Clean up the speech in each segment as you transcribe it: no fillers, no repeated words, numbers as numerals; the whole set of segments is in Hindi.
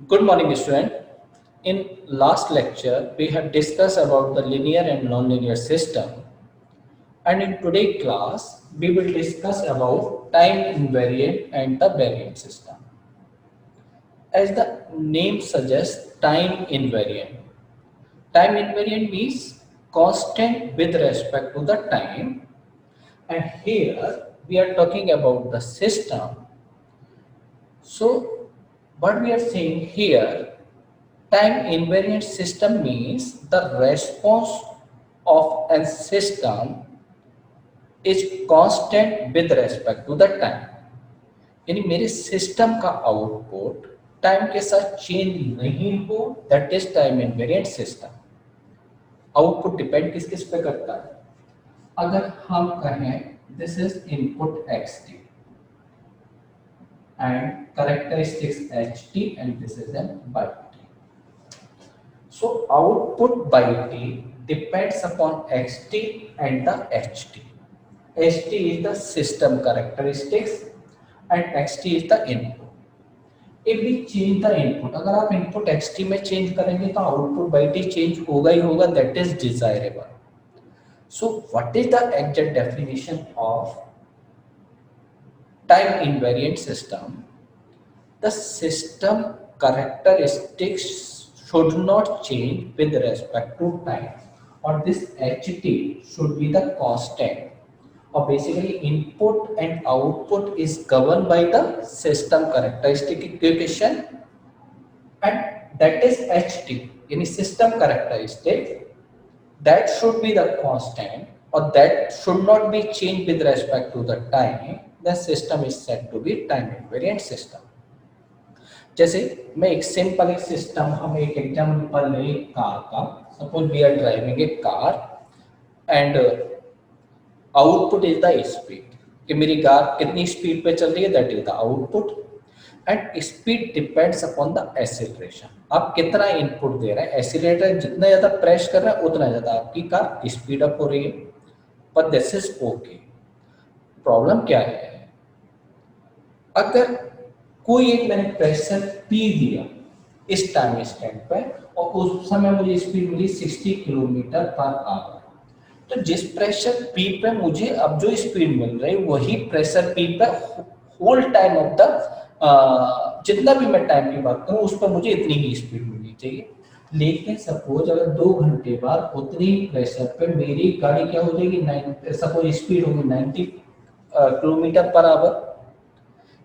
Good morning, student. In last lecture, we have discussed about the linear and nonlinear system, and in today's class, we will discuss about time invariant and the variant system. As the name suggests, time invariant. Time invariant means constant with respect to the time, and here we are talking about the system. So, what we are saying here, time invariant system means the response of a system is constant with respect to the time. यानी मेरे सिस्टम का आउटपुट टाइम के साथ चेंज नहीं हो, that is time invariant system. Output depend किस किस पे करता है. अगर हम कहें this is input x T and characteristics H T and this is n by T. So output by T depends upon xt and the ht. ht is the system characteristics and xt is the input. If we change the input, अगर आप input xt में change करेंगे तो output by T change होगा ही होगा, that is desirable. So what is the exact definition of time invariant system? The system characteristics should not change with respect to time, or this ht should be the constant, or basically input and output is governed by the system characteristic equation, and that is ht, any system characteristic, that should be the constant or that should not be changed with respect to the time. The system is said to be time invariant system. जैसे मैं एक सिंपल सिस्टम, हम एक एग्जाम्पल ले कार का. Suppose we are driving a car and output is the speed, कि मेरी कार कितनी स्पीड पे चल रही है, that is the output. And speed depends upon the acceleration. आप कितना इनपुट दे रहे हैं, एक्सीलरेटर जितना ज्यादा प्रेस कर रहे हैं उतना ज्यादा आपकी कार स्पीड अप हो रही है. पर दिस इज ओके. प्रॉब्लम क्या है, अगर कोई एक मैंने प्रेशर पी दिया इस टाइम स्टैंड पे और उस समय मुझे स्पीड मिली 60 किलोमीटर पर आवर, तो जिस प्रेशर पी पे मुझे अब जो स्पीड मिल रही है वही प्रेशर पी पे होल टाइम ऑफ द जितना भी मैं टाइम की बात करूं उस पर मुझे इतनी ही स्पीड मिलनी चाहिए. लेकिन सपोज अगर 2 घंटे बाद उतनी प्रेशर पे मेरी गाड़ी क्या हो जाएगी, सपोज स्पीड होगी 90 किलोमीटर पर आवर.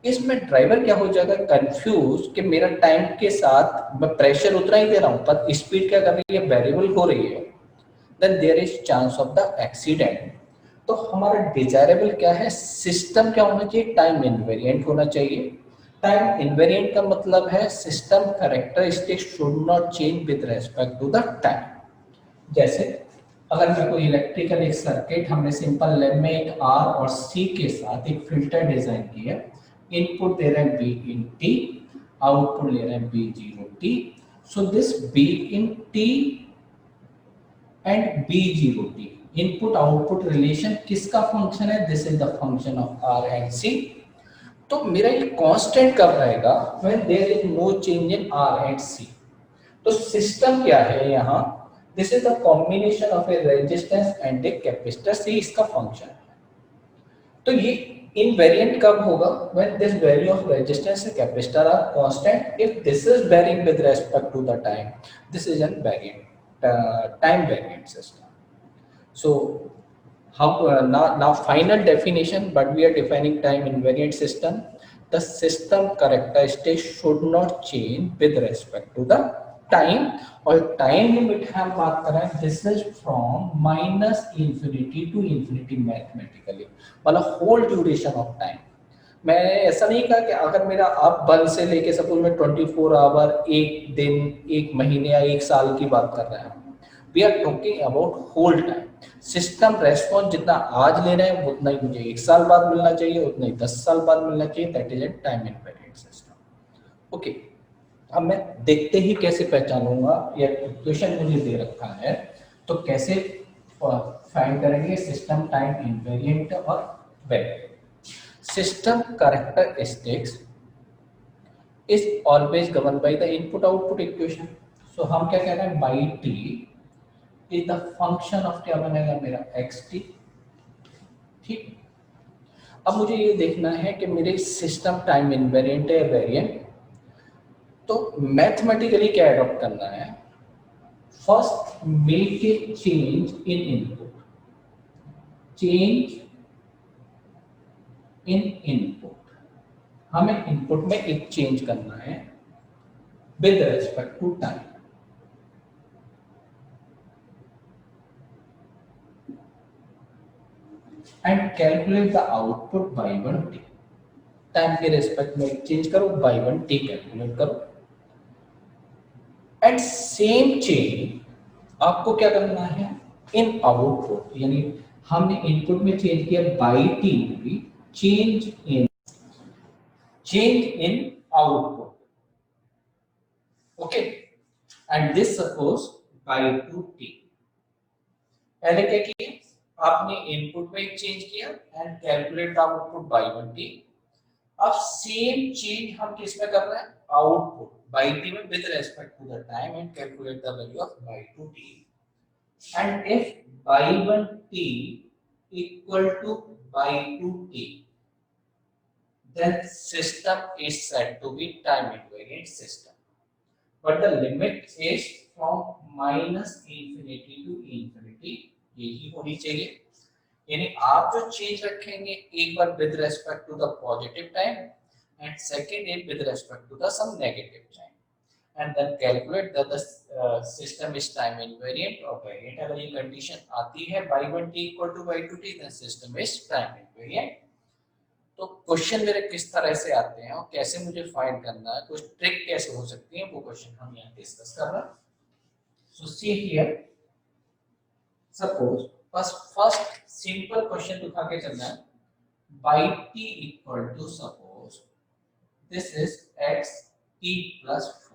इसमें ड्राइवर क्या हो जाएगा, कंफ्यूज कि मेरा टाइम के साथ मैं प्रेशर उतना ही दे रहा हूं पर स्पीड क्या कर रही है, वेरिएबल हो रही है. Then there is chance of the accident. तो हमारा डिजायरेबल क्या है, सिस्टम क्या होना चाहिए, टाइम इनवेरिएंट होना चाहिए. टाइम इनवेरिएंट का मतलब है system characteristics should not change with respect to the time. जैसे अगर मैं कोई इलेक्ट्रिकल एक सर्किट, हमने सिंपल लैब में एक आर और सी के साथ एक फिल्टर डिजाइन किया. इनपुट दे रहे हैं बी इन टी, आउटपुट ले रहे हैं B zero T. So this B in T and B zero T, input output relation किसका फंक्शन है, this is the function of R and C. तो मेरा ये कांस्टेंट कब रहेगा, when there is no change in R and C. तो सिस्टम क्या है यहाँ, this is the combination of A resistance and a capacitor, C इसका फंक्शन है. तो ये इनवेरिएंट कब होगा, when this value of resistance and capacitor are constant. If this is varying with respect to the time, this is an variant time variant system. So how now final definition, but we are defining time invariant system. The system characteristics should not change with respect to the time. और टाइम लिमिट हम बात कर रहे हैं, this is from minus infinity to infinity mathematically, मतलब होल ड्यूरेशन ऑफ टाइम. मैंने ऐसा नहीं कहा कि अगर मेरा आप 1 से लेके सपोज मैं 24 आवर, एक दिन, एक महीने या एक साल की बात कर रहे हैं. We are talking about whole time. System response जितना आज ले रहे हैं उतना ही मुझे 1 साल बाद मिलना चाहिए, उतना ही 10 साल बाद मिलना चाहिए. That is a time invariant system. Okay, अब मैं देखते ही कैसे पहचानूंगा, या इक्वेशन मुझे दे रखा है तो कैसे फाइंड करेंगे सिस्टम टाइम इनवेरिएंट और variant. System characteristics is always governed by the input output equation. So हम क्या कह रहे हैं, by t is the function of क्या बनेगा मेरा xt. ठीक, अब मुझे ये देखना है कि मेरे सिस्टम टाइम इनवेरिएंट है वेरिएंट, तो मैथमेटिकली क्या एडॉप्ट करना है, first make a change in input, change in input, हमें इनपुट में एक चेंज करना है with respect to time, and calculate the output by one T, time के रेस्पेक्ट में एक चेंज करो, बाई वन टी कैलकुलेट करो, एंड सेम चेंज आपको क्या करना है इन आउटपुट, यानी हमने इनपुट में चेंज किया by T, change in output, okay, and this suppose by two T. पहले क्या किया, आपने इनपुट में एक चेंज किया and calculate output by one T. अब सेम चेंज हम किस में कर रहे हैं, आउटपुट बाई टी में with respect to the time and calculate the value of by two T. And if by 1t equal to by 2t, then system is said to be time invariant system. But the limit is from minus infinity to infinity. यही होनी चाहिए, यानी आप जो चेंज रखेंगे एक बार with respect to the positive time and second is with respect to the some negative time, and then calculate that the system is time invariant or variant. अगर ये कंडीशन आती है by 1t equal to by 2t, then system is time invariant. तो क्वेश्चन मेरे किस तरह से आते हैं और कैसे मुझे फाइंड करना है, कुछ ट्रिक कैसे हो सकती है, वो क्वेश्चन हम यहाँ डिस्कस कर रहे हैं. So see here, suppose first simple question दिखा के चलना है, by t equal to suppose this is x t plus 4.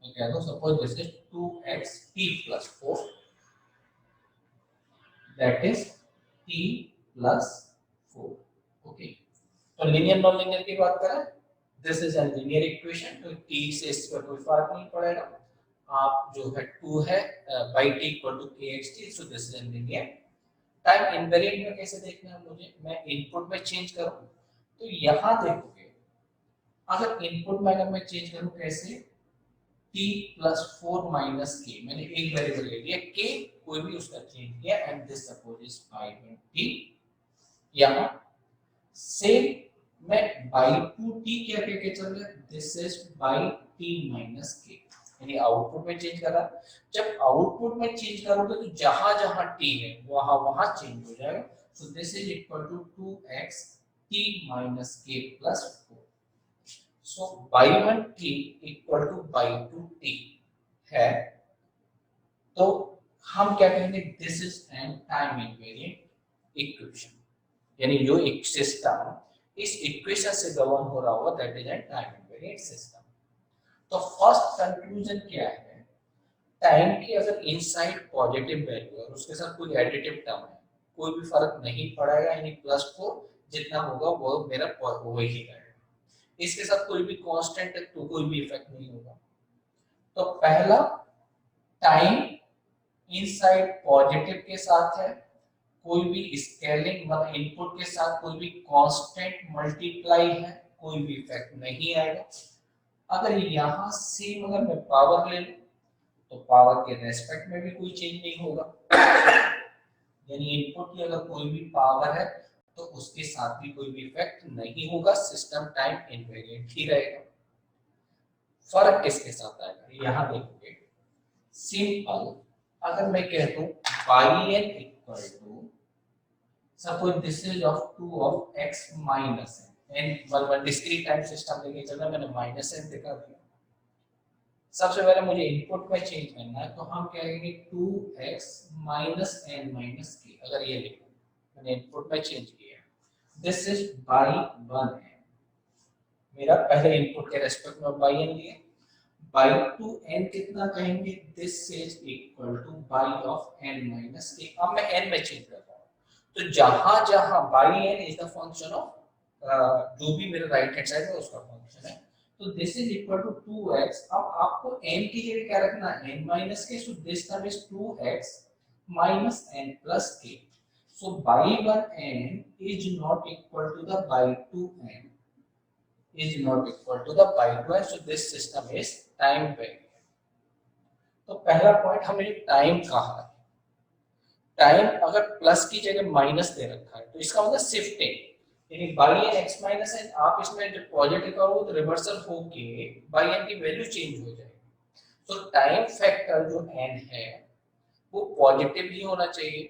मैं कह दूं suppose this is 2x t plus 4, that is t plus 4. Okay, तो लीनियर नॉन लीनियर की बात करें, this is N linear equation, तो t से इस पर कोई फर्क नहीं पड़ेगा. आप जो है 2 है by t equal to kxt, so this is N linear. Time invariant में कैसे देखना है मुझे, मैं इनपुट में चेंज करूं, तो यहां देखोगे अगर इनपुट में अगर मैं चेंज करूं कैसे, t plus 4 minus k, मैंने एक वेरिएबल ले लिया k, कोई भी उसका चेंज किया and this suppose is by 1t. यहां सेम मैं by 2t क्या कह के चल रहा है, this is by t minus k, यानी आउटपुट में चेंज कर रहा. जब आउटपुट में चेंज करोगे तो जहां जहां t है वहां वहां चेंज हो जाएगा. So this is equal to 2x t minus k plus 4. So by 1t equal to by 2t है, तो हम क्या कहेंगे, this is an time invariant equation, यानी जो एक सिस्टम इस इक्वेशन से गवर्न हो रहा होगा that is an time invariant system. तो फर्स्ट कंक्लूजन क्या है, टाइम की अगर इनसाइड पॉजिटिव वैल्यू और उसके साथ कोई एडिटिव टर्म है, कोई भी फर्क नहीं पड़ेगा, यानी +4 जितना होगा वो मेरा वही रहेगा. इसके साथ कोई भी कांस्टेंट है तो कोई भी इफेक्ट नहीं होगा. तो पहला, टाइम इनसाइड पॉजिटिव के साथ है, कोई भी स्केलिंग मतलब इनपुट के साथ कोई भी कांस्टेंट मल्टीप्लाई है, कोई भी इफेक्ट नहीं आएगा. अगर यहाँ सेम अगर मैं पावर ले लूं तो पावर के रेस्पेक्ट में भी कोई चेंज नहीं होगा, यानी इनपुट की अगर कोई भी पावर है तो उसके साथ भी कोई भी इफेक्ट नहीं होगा, सिस्टम टाइम इनवेरिएंट ही रहेगा. फर्क किसके साथ आएगा, यहां देखोगे सिंपल, अगर मैं कह दूं yn equal to suppose this is of 2 of x minus n, one discrete time system लेके चलना, मैंने माइनस n दिखा दिया. सबसे पहले मुझे इनपुट में चेंज करना है, तो हम कहेंगे 2x minus n minus k. अगर ये लिखो मैंने इनपुट में चेंज किया, दिस इज बाई 1 है मेरा, पहले इनपुट के रेस्पेक्ट में बाई n लिया, बाई 2n कितना कहेंगे, this is equal to by of n minus k. अब मैं n में चेंज कर रहा हूं, तो जहां जहां by n is the function of जो भी मेरे राइट हैंड साइड में उसका फंक्शन है, तो this is equal to 2x। अब आपको n की जगह क्या रखना है, n माइनस के, so this term is 2x minus n plus k. So by 1n is not equal to the by 2n is not equal to the by 2n. So this system is time varying. तो पहला पॉइंट हमने टाइम कहा, टाइम अगर प्लस की जगह माइनस दे रखा है तो इसका मतलब शिफ्टिंग, यानी by N X minus N, आप इसमें जब पॉजिटिव करोगे तो रिवर्सल होके बाई एन की वैल्यू चेंज हो जाएगी। तो टाइम फैक्टर जो एन है वो पॉजिटिव ही होना चाहिए,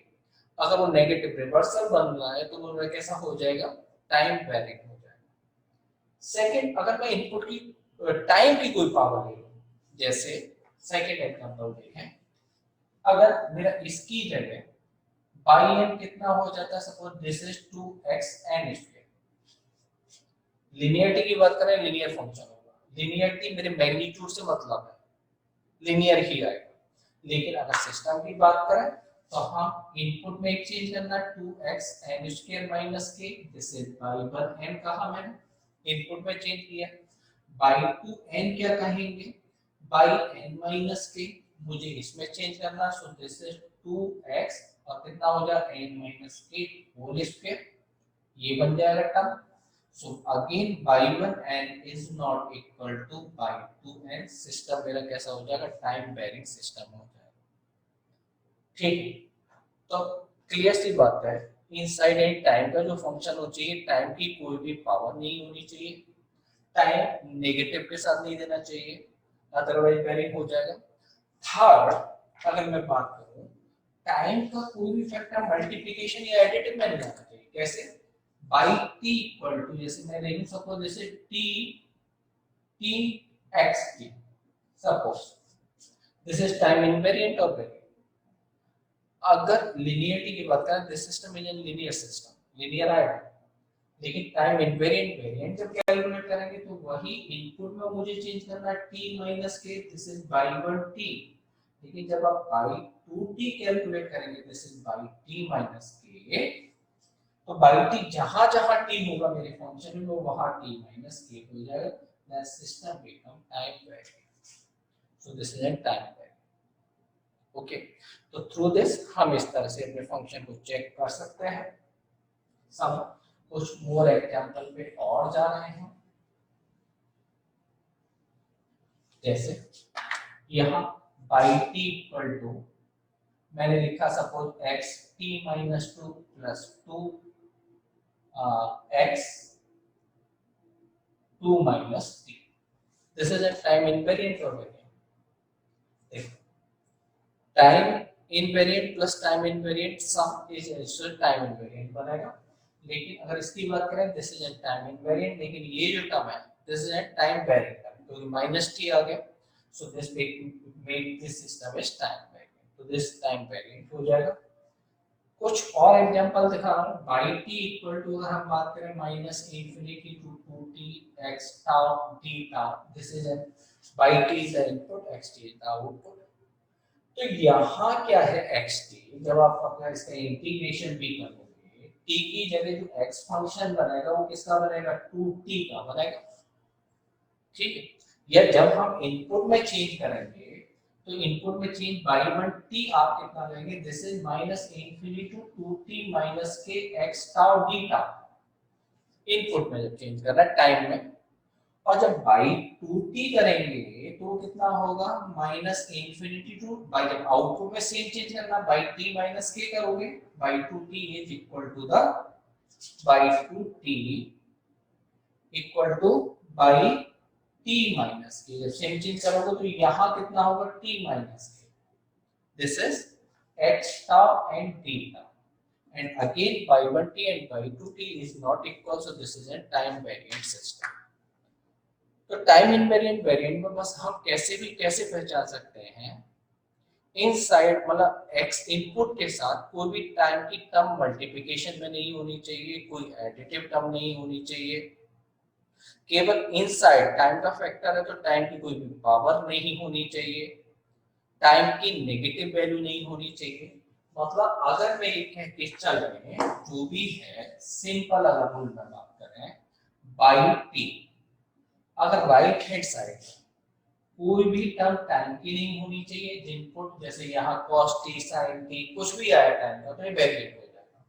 अगर वो नेगेटिव रिवर्सल बन रहा है तो वो कैसा हो जाएगा, टाइम वेरिंग हो जाएगा। सेकंड, अगर मैं इनपुट की टाइम की कोई पावर ले लूं, जैसे सेकंड एग्जांपल देखें, अगर मेरा इसकी जगह बाई एन कितना हो जाता है, suppose this is 2x n square. Linearity की बात करें, लिनियर फंक्शन होगा, लिनियरिटी मेरे मैग्नीट्यूड से मतलब है, लिनियर ही आएगा। लेकिन अगर सिस्टम की बात करें तो हम इनपुट में एक चेंज करना 2x n square minus k, this is by 1n कहा मैंने, इनपुट में चेंज किया। बाई 2n क्या कहेंगे, बाई n माइनस k, मुझे इसमें चेंज करना, सो दिस इज 2x और कितना हो जाएगा n minus k whole square, ये बन जाएगा term. So again by 1n is not equal to by 2n, system मेरा कैसा हो जाएगा, टाइम वेरिंग सिस्टम हो जाएगा। ठीक है, तो क्लियर सी बात है, इनसाइड एंड टाइम का जो फंक्शन हो चाहिए, टाइम की कोई भी पावर नहीं होनी चाहिए, टाइम नेगेटिव के साथ नहीं देना चाहिए, अदरवाइज वेरिंग हो जाएगा। थर्ड, अगर मैं बात करूं, टाइम का कोई भी फैक्टर मल्टीप्लिकेशन या एडिटिव में नहीं आना चाहिए। कैसे, बाई टी इक्वल टू, जैसे मैं ले लूं सपोज जैसे T T x T, suppose this is time invariant और वेरिएंट। अगर लिनियरिटी की बात करें, this system is an linear system, linear आएगा, लेकिन टाइम इनवेरिएंट वेरिएंट जब कैलकुलेट करेंगे तो वही इनपुट में मुझे चेंज करना है t minus k, this is by 1t। लेकिन जब आप बाई 2t कैलकुलेट करेंगे, this is by t minus k, तो बाई t जहां जहां t होगा मेरे फंक्शन में वहां t माइनस k हो जाएगा, the system become time variant. So this is an time variant. Okay, तो थ्रू दिस हम इस तरह से अपने फंक्शन को चेक कर सकते हैं। सब कुछ मोर एग्जांपल पे और जा रहे हैं, जैसे यहाँ बाई टी इक्वल टू मैंने लिखा suppose X T minus 2 plus 2 X 2 minus T, this is a time invariant और variant. Time invariant plus time invariant sum is also time invariant बनेगा। लेकिन अगर इसकी बात करें, this is an time invariant, लेकिन ये जो टर्म है this is an time variant क्योंकि माइनस टी आ गया, so this make this system is time variant, तो दिस टाइम वेरिएंट हो जाएगा। कुछ और एग्जांपल दिखा रहा हूं, बाई टी इक्वल टू अगर हम बात करें minus infinity to 2t x tau d tau, this is n by t is the input, x t is the output. तो यहाँ क्या है x t, जब आप अपना इसका इंटीग्रेशन भी करोगे, t की जगह जो x फंक्शन बनेगा वो किसका बनेगा, 2t का बनेगा। ठीक है, या जब हम इनपुट में चेंज करेंगे तो इनपुट में चेंज बाई 1t आप कितना लेंगे, this is minus infinity to 2t minus k x tau d tau, input में जब चेंज करना है टाइम में। और जब बाई 2t करेंगे तो कितना होगा, माइनस इंफिनिटी टू, बाई जब आउटपुट में सेम चेंज करना बाई t माइनस k करोगे, by 2t is equal to the by 2t equal to by t minus k, जब सेम चेंज करोगे तो यहाँ कितना होगा t minus k, this is x tau and d tau, and again by 1t and by 2t is not equal, so this is a time variant system। तो टाइम इनवेरिएंट वेरिएंट में बस हम कैसे पहचान सकते हैं, इनसाइड मतलब x इनपुट के साथ कोई भी टाइम की टर्म मल्टीप्लिकेशन में नहीं होनी चाहिए, कोई एडिटिव टर्म नहीं होनी चाहिए, केवल इनसाइड टाइम का फैक्टर है तो टाइम की कोई भी पावर नहीं होनी चाहिए, टाइम की नेगेटिव वैल्यू नहीं होनी चाहिए। मतलब अगर मैं ये कह के चल रहे हैं जो भी है सिंपल, अगर रूल में बात करें बाई टी, अगर राइट हैंड साइड कोई भी टर्म टाइम की नहीं होनी चाहिए, इनपुट जैसे यहाँ cos t sin t कुछ भी आया टाइम का तो ये वेरिएट हो जाएगा।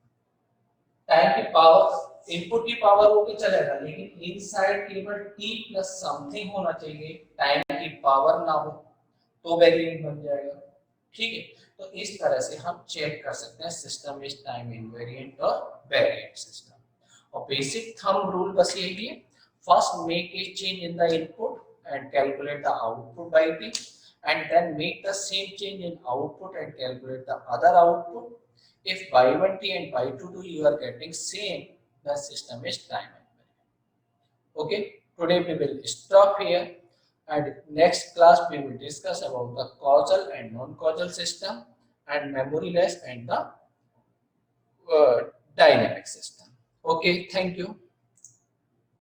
टाइम की पावर इनपुट की पावर होके चलेगा, लेकिन इनसाइड केवल t प्लस समथिंग होना चाहिए, टाइम की पावर ना हो तो वेरिएंट बन जाएगा। ठीक है, तो इस तरह से हम चेक कर सकते हैं सिस्टम इज टाइम इनवेरिएंट और वेरिएंट सिस्टम। और बेसिक थंब रूल बस यही है, first make a change in the input and calculate the output by t, and then make the same change in output and calculate the other output. If by 1t and by 2t you are getting same, the system is time invariant. Okay, today we will stop here, and next class we will discuss about the causal and non-causal system and memoryless and the dynamic system. Okay, thank you.